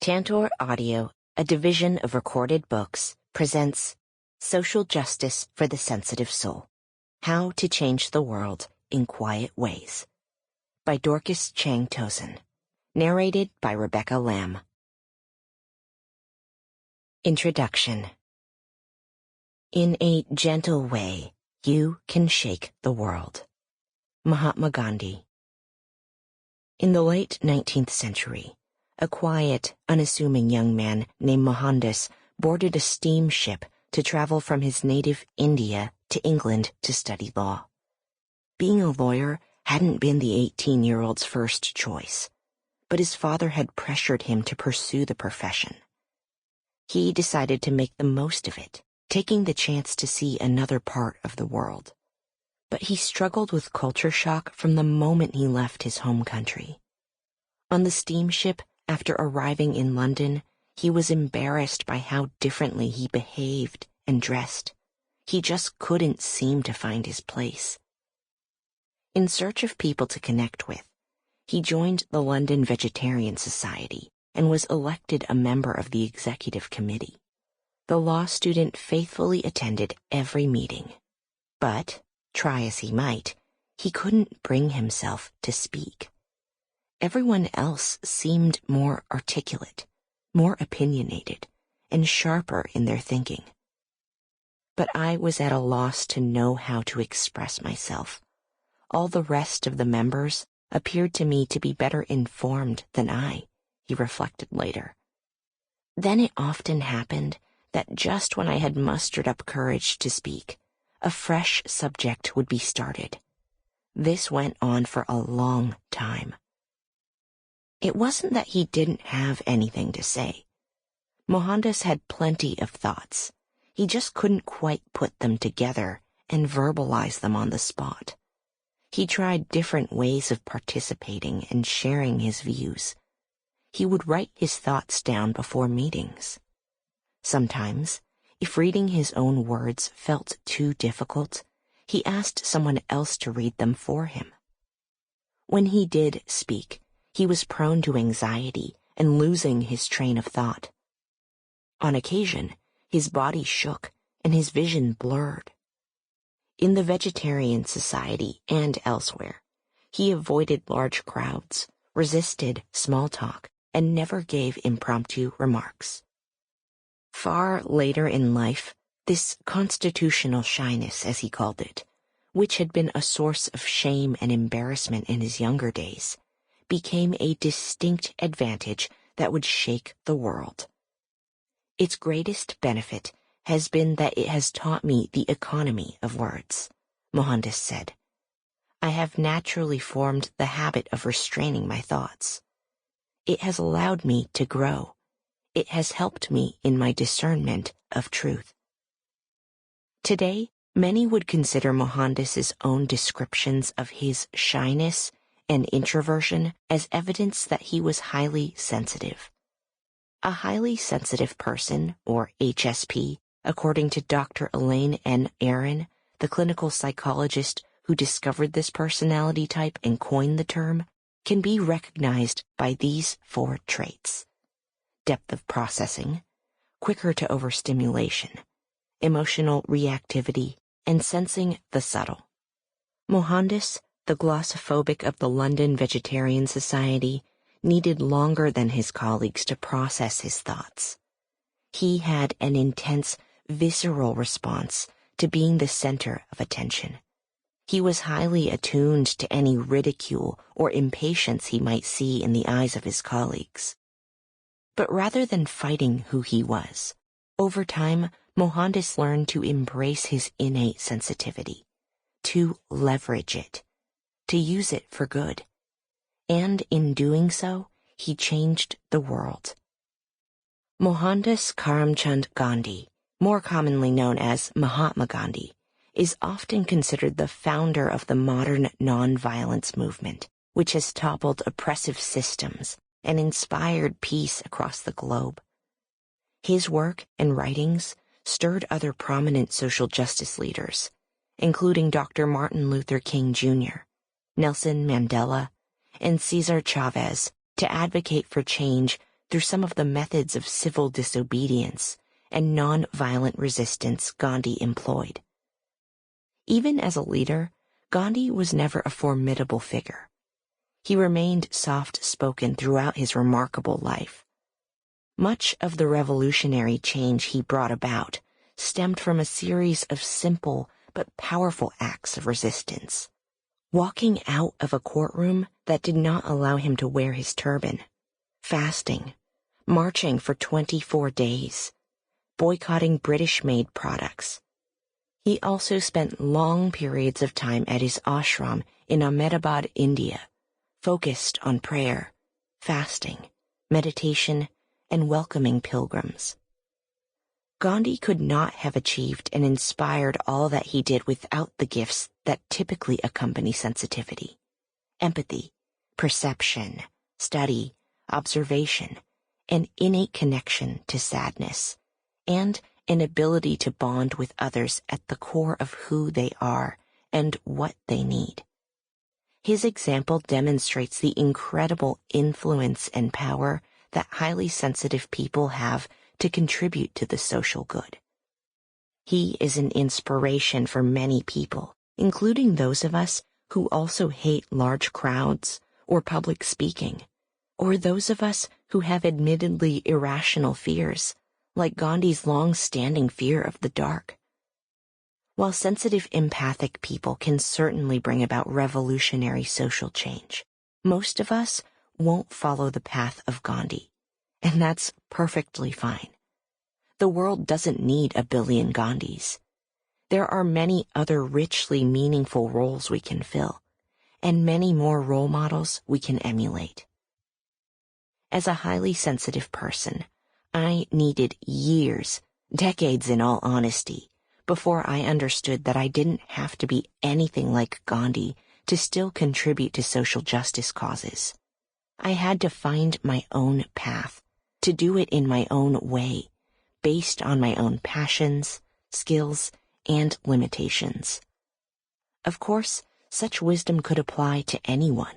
Tantor Audio, a division of Recorded Books, presents Social Justice for the Sensitive Soul: How to Change the World in Quiet Ways, by Dorcas Cheng-Tozun, narrated by Rebecca Lamb. Introduction. In a gentle way, you can shake the world. Mahatma Gandhi. In the late 19th century, a quiet, unassuming young man named Mohandas boarded a steamship to travel from his native India to England to study law. Being a lawyer hadn't been the 18-year-old's first choice, but his father had pressured him to pursue the profession. He decided to make the most of it, taking the chance to see another part of the world. But he struggled with culture shock from the moment he left his home country. On the steamship, after arriving in London, he was embarrassed by how differently he behaved and dressed. He just couldn't seem to find his place. In search of people to connect with, he joined the London Vegetarian Society and was elected a member of the executive committee. The law student faithfully attended every meeting, but, try as he might, he couldn't bring himself to speak. Everyone else seemed more articulate, more opinionated, and sharper in their thinking. But I was at a loss to know how to express myself. All the rest of the members appeared to me to be better informed than I, he reflected later. Then it often happened that just when I had mustered up courage to speak, a fresh subject would be started. This went on for a long time. It wasn't that he didn't have anything to say. Mohandas had plenty of thoughts. He just couldn't quite put them together and verbalize them on the spot. He tried different ways of participating and sharing his views. He would write his thoughts down before meetings. Sometimes, if reading his own words felt too difficult, he asked someone else to read them for him. When he did speak, he was prone to anxiety and losing his train of thought. On occasion, his body shook and his vision blurred. In the Vegetarian Society and elsewhere, he avoided large crowds, resisted small talk, and never gave impromptu remarks. Far later in life, this constitutional shyness, as he called it, which had been a source of shame and embarrassment in his younger days, became a distinct advantage that would shake the world. Its greatest benefit has been that it has taught me the economy of words, Mohandas said. I have naturally formed the habit of restraining my thoughts. It has allowed me to grow. It has helped me in my discernment of truth. Today, many would consider Mohandas's own descriptions of his shyness and introversion as evidence that he was highly sensitive. A highly sensitive person, or HSP, according to Dr. Elaine N. Aaron, the clinical psychologist who discovered this personality type and coined the term, can be recognized by these 4 traits: depth of processing, quicker to overstimulation, emotional reactivity, and sensing the subtle. Mohandas, the glossophobic of the London Vegetarian Society, needed longer than his colleagues to process his thoughts. He had an intense, visceral response to being the center of attention. He was highly attuned to any ridicule or impatience he might see in the eyes of his colleagues. But rather than fighting who he was, over time, Mohandas learned to embrace his innate sensitivity, to leverage it, to use it for good. And in doing so, he changed the world. Mohandas Karamchand Gandhi, more commonly known as Mahatma Gandhi, is often considered the founder of the modern nonviolence movement, which has toppled oppressive systems and inspired peace across the globe. His work and writings stirred other prominent social justice leaders, including Dr. Martin Luther King Jr., Nelson Mandela, and Cesar Chavez, to advocate for change through some of the methods of civil disobedience and non-violent resistance Gandhi employed. Even as a leader, Gandhi was never a formidable figure. He remained soft-spoken throughout his remarkable life. Much of the revolutionary change he brought about stemmed from a series of simple but powerful acts of resistance. Walking out of a courtroom that did not allow him to wear his turban, fasting, marching for 24 days, boycotting British-made products. He also spent long periods of time at his ashram in Ahmedabad, India, focused on prayer, fasting, meditation, and welcoming pilgrims. Gandhi could not have achieved and inspired all that he did without the gifts that typically accompany sensitivity: empathy, perception, study, observation, an innate connection to sadness, and an ability to bond with others at the core of who they are and what they need. His example demonstrates the incredible influence and power that highly sensitive people have to contribute to the social good. He is an inspiration for many people, including those of us who also hate large crowds or public speaking, or those of us who have admittedly irrational fears, like Gandhi's long-standing fear of the dark. While sensitive, empathic people can certainly bring about revolutionary social change, most of us won't follow the path of Gandhi, and that's perfectly fine. The world doesn't need a billion Gandhis. There are many other richly meaningful roles we can fill, and many more role models we can emulate. As a highly sensitive person, I needed years, decades in all honesty, before I understood that I didn't have to be anything like Gandhi to still contribute to social justice causes. I had to find my own path, to do it in my own way, based on my own passions, skills, and limitations. Of course, such wisdom could apply to anyone,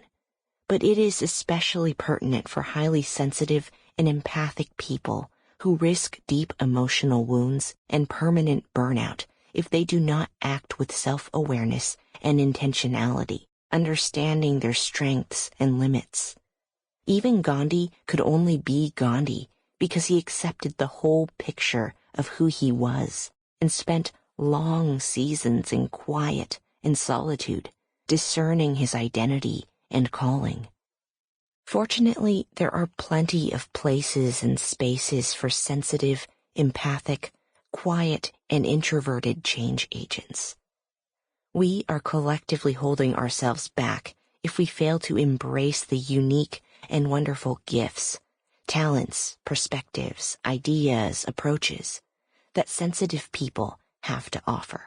but it is especially pertinent for highly sensitive and empathic people who risk deep emotional wounds and permanent burnout if they do not act with self-awareness and intentionality, understanding their strengths and limits. Even Gandhi could only be Gandhi because he accepted the whole picture of who he was and spent long seasons in quiet and solitude, discerning his identity and calling. Fortunately, there are plenty of places and spaces for sensitive, empathic, quiet, and introverted change agents. We are collectively holding ourselves back if we fail to embrace the unique and wonderful gifts, talents, perspectives, ideas, approaches that sensitive people have to offer.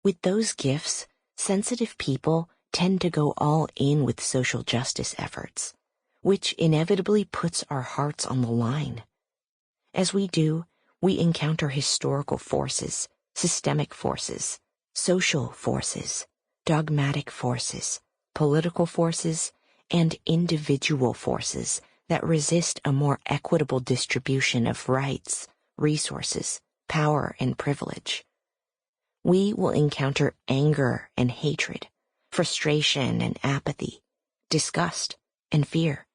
With those gifts, sensitive people tend to go all in with social justice efforts, which inevitably puts our hearts on the line. As we do, we encounter historical forces, systemic forces, social forces, dogmatic forces, political forces, and individual forces that resist a more equitable distribution of rights, resources, power, and privilege. We will encounter anger and hatred, frustration and apathy, disgust and fear.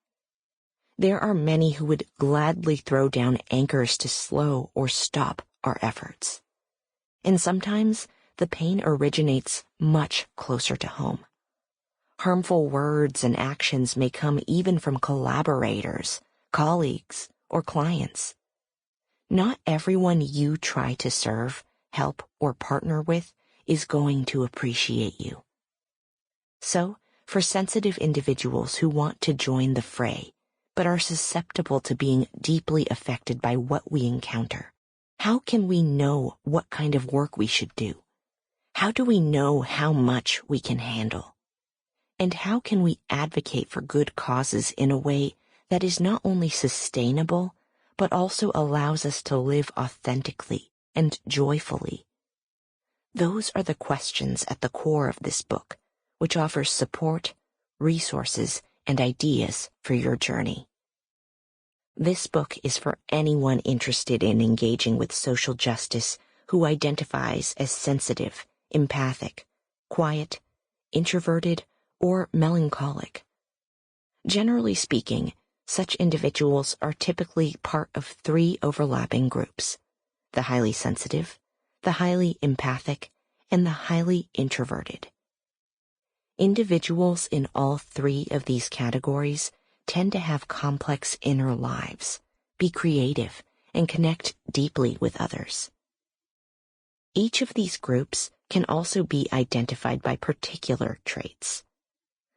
There are many who would gladly throw down anchors to slow or stop our efforts. And sometimes the pain originates much closer to home. Harmful words and actions may come even from collaborators, colleagues, or clients. Not everyone you try to serve, help, or partner with is going to appreciate you. So, for sensitive individuals who want to join the fray, but are susceptible to being deeply affected by what we encounter, how can we know what kind of work we should do? How do we know how much we can handle? And how can we advocate for good causes in a way that is not only sustainable, but also allows us to live authentically and joyfully? Those are the questions at the core of this book, which offers support, resources, and ideas for your journey. This book is for anyone interested in engaging with social justice who identifies as sensitive, empathic, quiet, introverted, or melancholic. Generally speaking, such individuals are typically part of three overlapping groups: the highly sensitive, the highly empathic, and the highly introverted. Individuals in all three of these categories tend to have complex inner lives, be creative, and connect deeply with others. Each of these groups can also be identified by particular traits.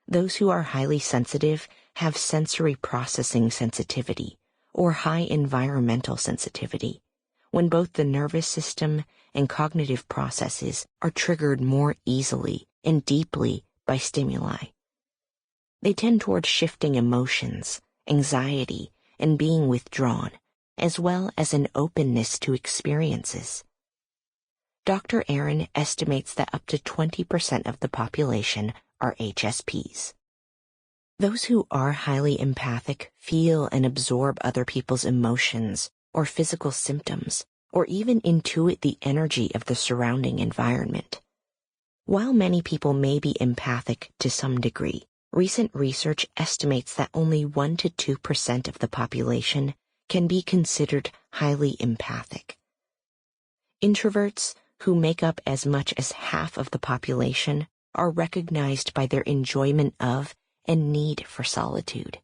Those who are highly sensitive have sensory processing sensitivity, or high environmental sensitivity, when both the nervous system and cognitive processes are triggered more easily and deeply by stimuli. They tend toward shifting emotions, anxiety, and being withdrawn, as well as an openness to experiences. Dr. Aaron estimates that up to 20% of the population are HSPs. Those who are highly empathic feel and absorb other people's emotions or physical symptoms, or even intuit the energy of the surrounding environment. While many people may be empathic to some degree, recent research estimates that only 1 to 2% of the population can be considered highly empathic. Introverts, who make up as much as half of the population, are recognized by their enjoyment of and need for solitude.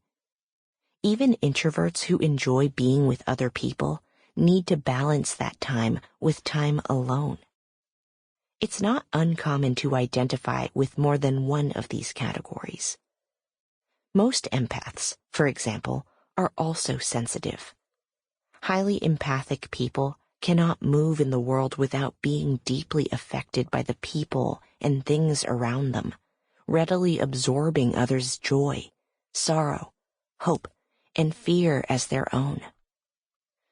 Even introverts who enjoy being with other people need to balance that time with time alone. It's not uncommon to identify with more than one of these categories. Most empaths, for example, are also sensitive. Highly empathic people cannot move in the world without being deeply affected by the people and things around them, readily absorbing others' joy, sorrow, hope, and fear as their own.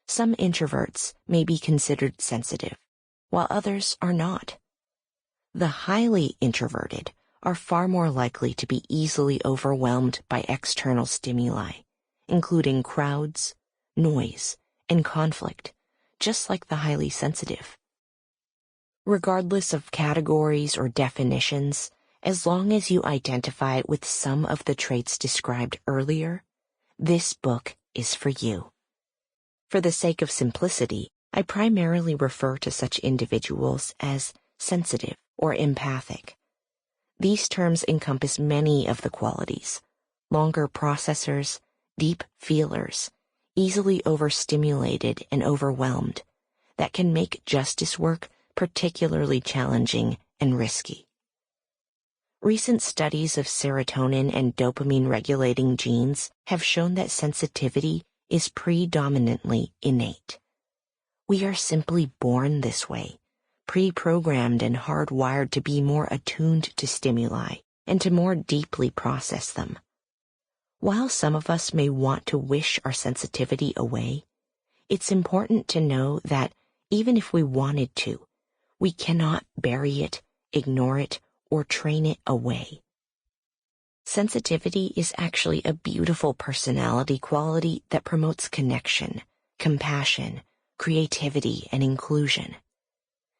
Some introverts may be considered sensitive, while others are not. The highly introverted are far more likely to be easily overwhelmed by external stimuli, including crowds, noise, and conflict, just like the highly sensitive. Regardless of categories or definitions, as long as you identify with some of the traits described earlier, this book is for you. For the sake of simplicity, I primarily refer to such individuals as sensitive or empathic. These terms encompass many of the qualities: longer processors, deep feelers, easily overstimulated and overwhelmed, that can make justice work particularly challenging and risky. Recent studies of serotonin and dopamine regulating genes have shown that sensitivity is predominantly innate. We are simply born this way, pre-programmed and hardwired to be more attuned to stimuli and to more deeply process them. While some of us may want to wish our sensitivity away, it's important to know that even if we wanted to, we cannot bury it, ignore it, or train it away. Sensitivity is actually a beautiful personality quality that promotes connection, compassion, creativity, and inclusion.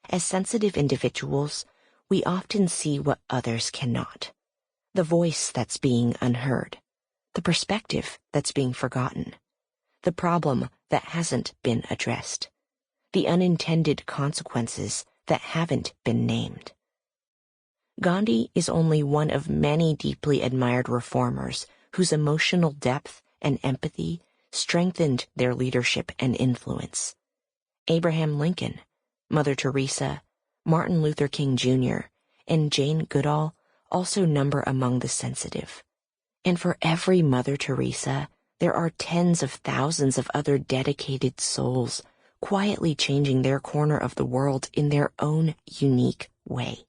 As sensitive individuals, we often see what others cannot: the voice that's being unheard, the perspective that's being forgotten, the problem that hasn't been addressed, the unintended consequences that haven't been named. Gandhi is only one of many deeply admired reformers whose emotional depth and empathy strengthened their leadership and influence. Abraham Lincoln, Mother Teresa, Martin Luther King Jr., and Jane Goodall also number among the sensitive. And for every Mother Teresa, there are tens of thousands of other dedicated souls quietly changing their corner of the world in their own unique way.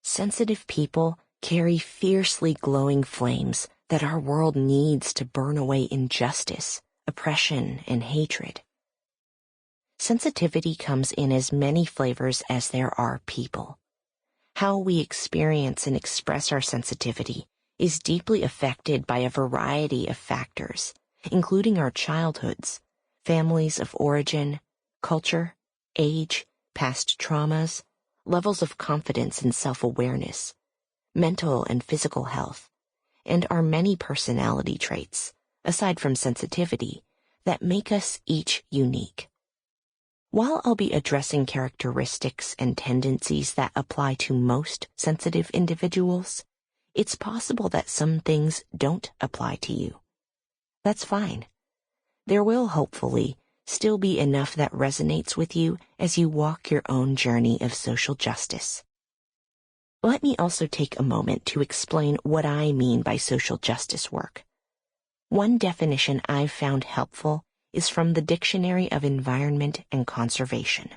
Sensitive people carry fiercely glowing flames that our world needs to burn away injustice, oppression, and hatred. Sensitivity comes in as many flavors as there are people. How we experience and express our sensitivity is deeply affected by a variety of factors, including our childhoods, families of origin, culture, age, past traumas, levels of confidence and self-awareness, mental and physical health, and our many personality traits, aside from sensitivity, that make us each unique. While I'll be addressing characteristics and tendencies that apply to most sensitive individuals, it's possible that some things don't apply to you. That's fine. There will, hopefully, still be enough that resonates with you as you walk your own journey of social justice. Let me also take a moment to explain what I mean by social justice work. One definition I've found helpful is from the Dictionary of Environment and Conservation,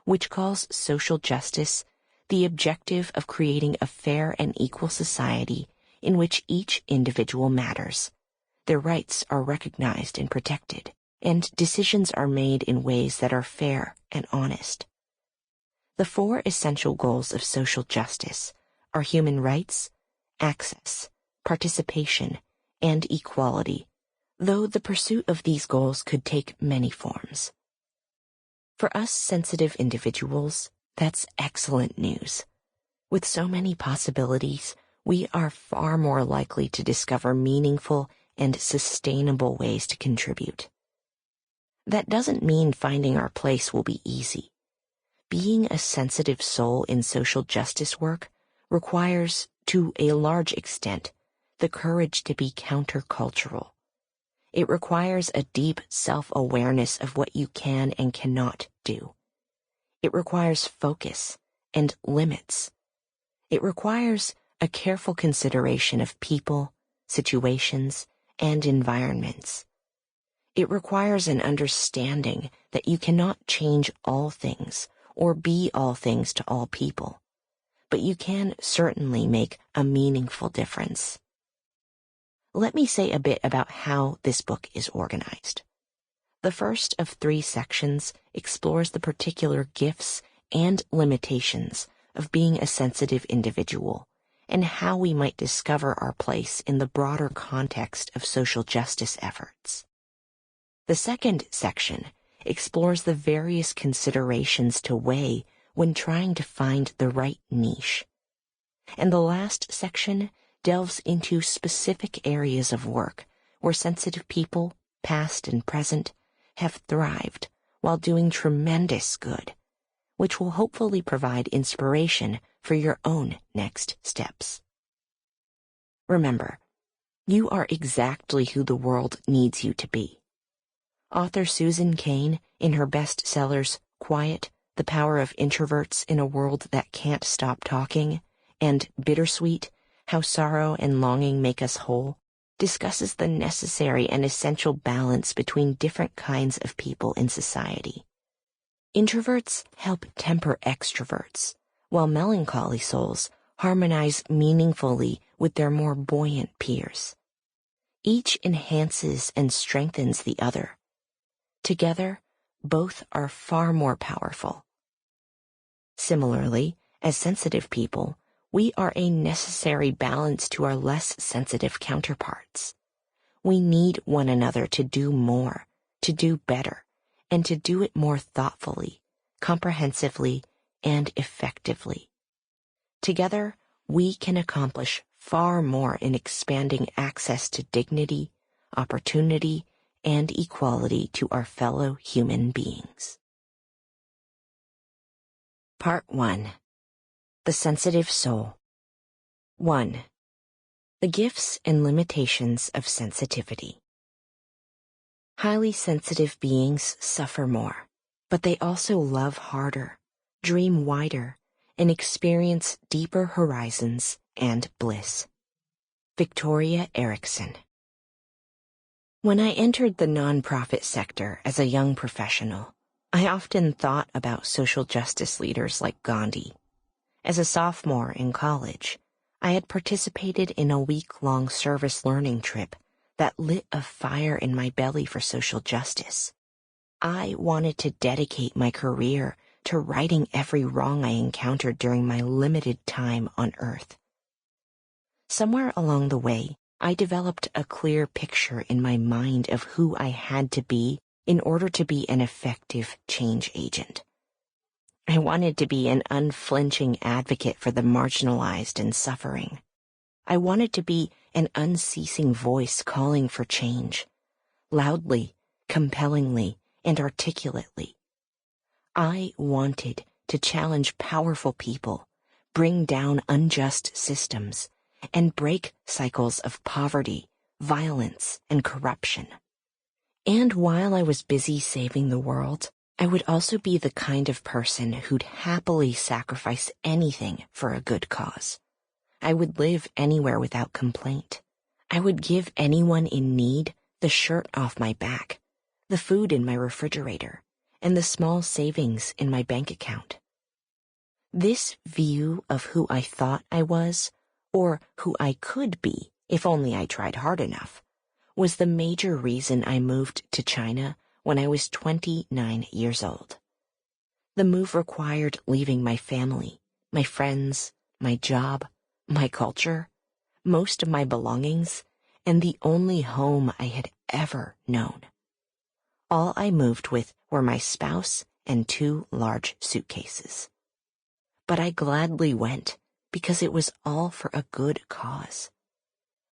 which calls social justice the objective of creating a fair and equal society in which each individual matters. Their rights are recognized and protected, and decisions are made in ways that are fair and honest. The four essential goals of social justice are human rights, access, participation, and equality, though the pursuit of these goals could take many forms. For us sensitive individuals, that's excellent news. With so many possibilities, we are far more likely to discover meaningful and sustainable ways to contribute. That doesn't mean finding our place will be easy. Being a sensitive soul in social justice work requires, to a large extent, the courage to be countercultural. It requires a deep self-awareness of what you can and cannot do. It requires focus and limits. It requires a careful consideration of people, situations, and environments. It requires an understanding that you cannot change all things or be all things to all people, but you can certainly make a meaningful difference. Let me say a bit about how this book is organized. The first of 3 sections explores the particular gifts and limitations of being a sensitive individual and how we might discover our place in the broader context of social justice efforts. The second section explores the various considerations to weigh when trying to find the right niche. And the last section delves into specific areas of work where sensitive people, past and present, have thrived while doing tremendous good, which will hopefully provide inspiration for your own next steps. Remember, you are exactly who the world needs you to be. Author Susan Cain, in her bestsellers Quiet, The Power of Introverts in a World That Can't Stop Talking, and Bittersweet, How Sorrow and Longing Make Us Whole, discusses the necessary and essential balance between different kinds of people in society. Introverts help temper extroverts, while melancholy souls harmonize meaningfully with their more buoyant peers. Each enhances and strengthens the other. Together, both are far more powerful. Similarly, as sensitive people, we are a necessary balance to our less sensitive counterparts. We need one another to do more, to do better, and to do it more thoughtfully, comprehensively, and effectively. Together, we can accomplish far more in expanding access to dignity, opportunity, and equality to our fellow human beings. Part 1. The Sensitive Soul. 1. The Gifts and Limitations of Sensitivity. Highly sensitive beings suffer more, but they also love harder, dream wider, and experience deeper horizons and bliss. Victoria Erickson. When I entered the nonprofit sector as a young professional, I often thought about social justice leaders like Gandhi. As a sophomore in college, I had participated in a week-long service learning trip that lit a fire in my belly for social justice. I wanted to dedicate my career to righting every wrong I encountered during my limited time on Earth. Somewhere along the way, I developed a clear picture in my mind of who I had to be in order to be an effective change agent. I wanted to be an unflinching advocate for the marginalized and suffering. I wanted to be an unceasing voice calling for change, loudly, compellingly, and articulately. I wanted to challenge powerful people, bring down unjust systems, and break cycles of poverty, violence, and corruption. And while I was busy saving the world, I would also be the kind of person who'd happily sacrifice anything for a good cause. I would live anywhere without complaint. I would give anyone in need the shirt off my back, the food in my refrigerator, and the small savings in my bank account. This view of who I thought I was, or who I could be if only I tried hard enough, was the major reason I moved to China when I was 29 years old. The move required leaving my family, my friends, my job, my culture, most of my belongings, and the only home I had ever known. All I moved with were my spouse and 2 large suitcases. But I gladly went because it was all for a good cause.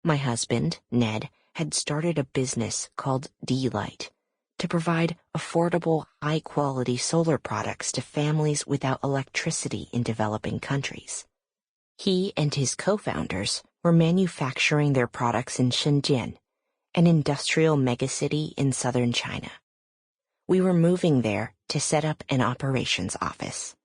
My husband, Ned, had started a business called D-Light to provide affordable, high-quality solar products to families without electricity in developing countries. He and his co-founders were manufacturing their products in Shenzhen, an industrial megacity in southern China. We were moving there to set up an operations office.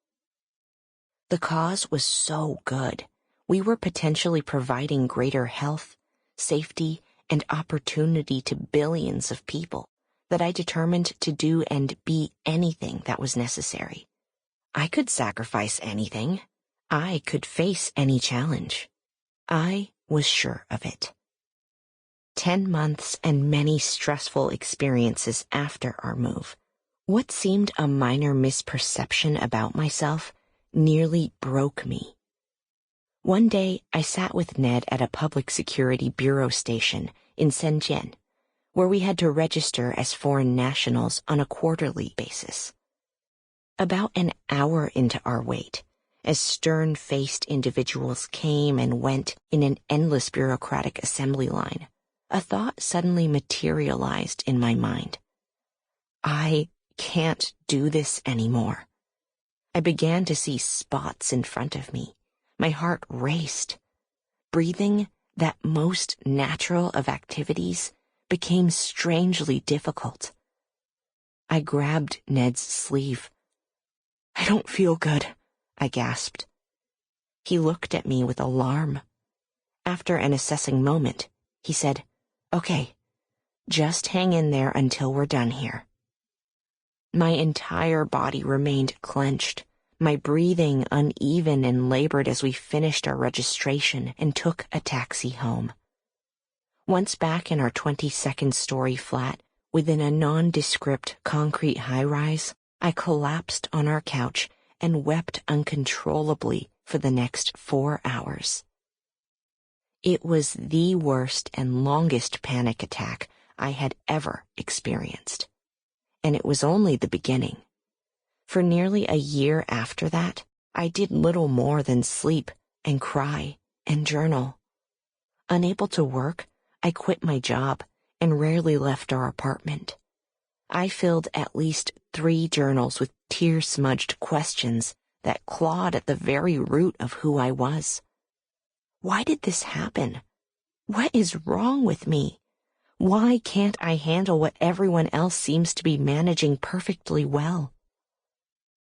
The cause was so good. We were potentially providing greater health, safety, and opportunity to billions of people that I determined to do and be anything that was necessary. I could sacrifice anything. I could face any challenge. I was sure of it. 10 months and many stressful experiences after our move, what seemed a minor misperception about myself nearly broke me. One day, I sat with Ned at a public security bureau station in Shenzhen, where we had to register as foreign nationals on a quarterly basis. About an hour into our wait, as stern-faced individuals came and went in an endless bureaucratic assembly line, a thought suddenly materialized in my mind. I can't do this anymore. I began to see spots in front of me. My heart raced. Breathing, that most natural of activities, became strangely difficult. I grabbed Ned's sleeve. "I don't feel good," I gasped. He looked at me with alarm. After an assessing moment, he said, "Okay, just hang in there until we're done here." My entire body remained clenched, my breathing uneven and labored as we finished our registration and took a taxi home. Once back in our 22nd-story flat, within a nondescript concrete high-rise, I collapsed on our couch and wept uncontrollably for the next 4 hours. It was the worst and longest panic attack I had ever experienced. And it was only the beginning. For nearly a year after that, I did little more than sleep and cry and journal. Unable to work, I quit my job and rarely left our apartment. I filled at least 3 journals with tear-smudged questions that clawed at the very root of who I was. Why did this happen? What is wrong with me? Why can't I handle what everyone else seems to be managing perfectly well?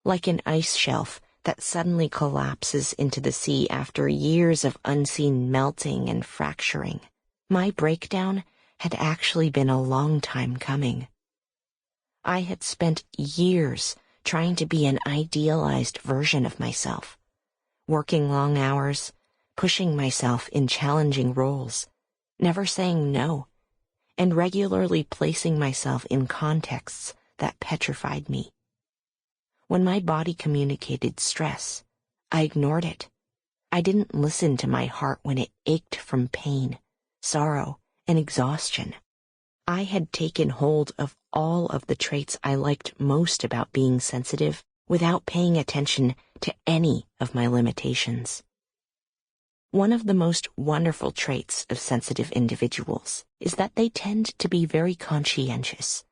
Like an ice shelf that suddenly collapses into the sea after years of unseen melting and fracturing, my breakdown had actually been a long time coming. I had spent years trying to be an idealized version of myself, working long hours, pushing myself in challenging roles, never saying no, and regularly placing myself in contexts that petrified me. When my body communicated stress, I ignored it. I didn't listen to my heart when it ached from pain, sorrow, and exhaustion. I had taken hold of all of the traits I liked most about being sensitive without paying attention to any of my limitations. One of the most wonderful traits of sensitive individuals is that they tend to be very conscientious,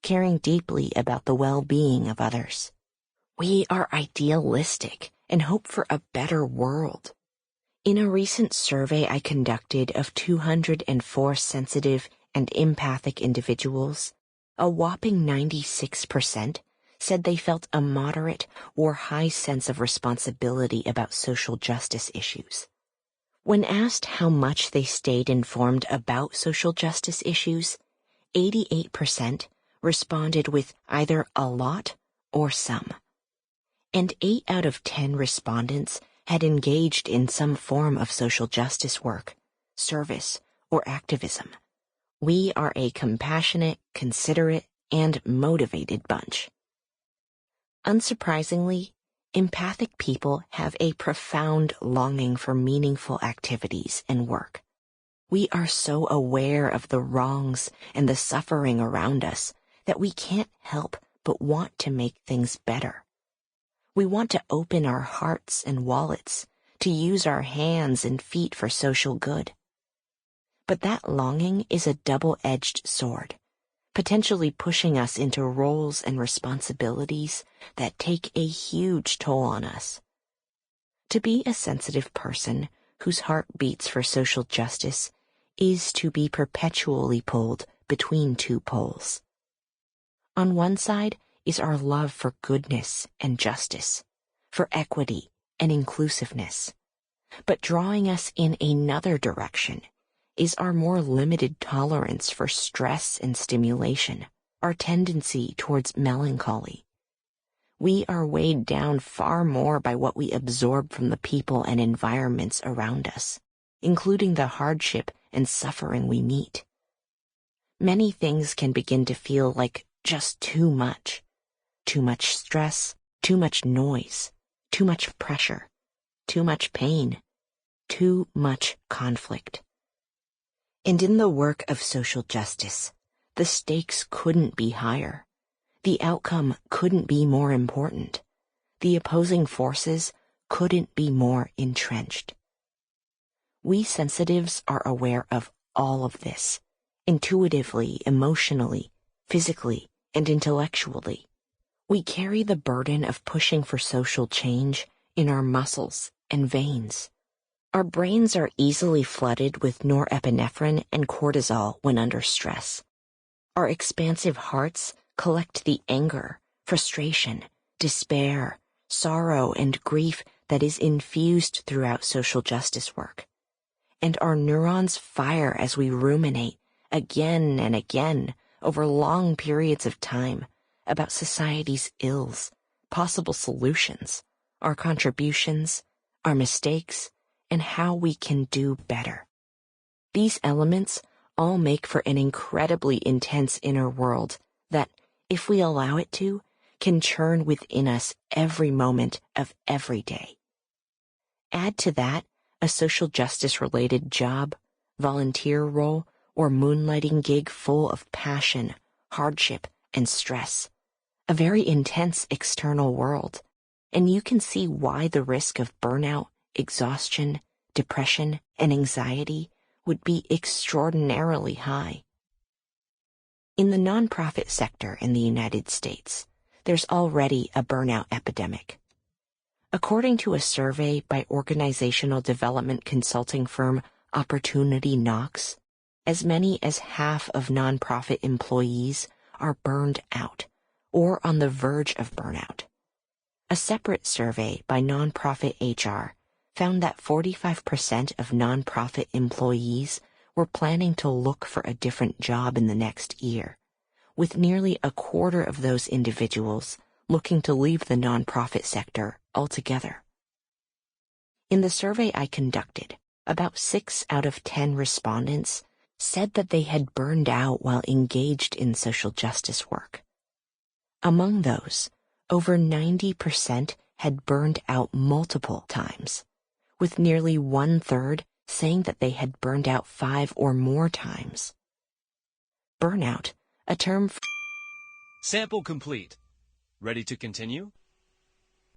caring deeply about the well-being of others. We are idealistic and hope for a better world. In a recent survey I conducted of 204 sensitive and empathic individuals, a whopping 96% said they felt a moderate or high sense of responsibility about social justice issues. When asked how much they stayed informed about social justice issues, 88% responded with either a lot or some. And 8 out of 10 respondents had engaged in some form of social justice work, service, or activism. We are a compassionate, considerate, and motivated bunch. Unsurprisingly, empathic people have a profound longing for meaningful activities and work. We are so aware of the wrongs and the suffering around us that we can't help but want to make things better. We want to open our hearts and wallets, to use our hands and feet for social good. But that longing is a double-edged sword, potentially pushing us into roles and responsibilities that take a huge toll on us. To be a sensitive person whose heart beats for social justice is to be perpetually pulled between two poles. On one side is our love for goodness and justice, for equity and inclusiveness. But drawing us in another direction is our more limited tolerance for stress and stimulation, our tendency towards melancholy. We are weighed down far more by what we absorb from the people and environments around us, including the hardship and suffering we meet. Many things can begin to feel like just too much stress, too much noise, too much pressure, too much pain, too much conflict. And in the work of social justice, the stakes couldn't be higher. The outcome couldn't be more important. The opposing forces couldn't be more entrenched. We sensitives are aware of all of this, intuitively, emotionally, physically, and intellectually. We carry the burden of pushing for social change in our muscles and veins. Our brains are easily flooded with norepinephrine and cortisol when under stress. Our expansive hearts collect the anger, frustration, despair, sorrow, and grief that is infused throughout social justice work. And our neurons fire as we ruminate again and again over long periods of time about society's ills, possible solutions, our contributions, our mistakes, and how we can do better. These elements all make for an incredibly intense inner world that, if we allow it to, can churn within us every moment of every day. Add to that a social justice-related job, volunteer role, or moonlighting gig full of passion, hardship, and stress, a very intense external world, and you can see why the risk of burnout, exhaustion, depression, and anxiety would be extraordinarily high. In the nonprofit sector in the United States, there's already a burnout epidemic. According to a survey by organizational development consulting firm Opportunity Knox, as many as half of nonprofit employees are burned out or on the verge of burnout. A separate survey by Nonprofit HR found that 45% of nonprofit employees were planning to look for a different job in the next year, with nearly a quarter of those individuals looking to leave the nonprofit sector altogether. In the survey I conducted, about 6 out of 10 respondents said that they had burned out while engaged in social justice work. Among those, over 90% had burned out multiple times, with nearly 1/3 saying that they had burned out 5 or more times. Burnout, a term Sample complete. Ready to continue?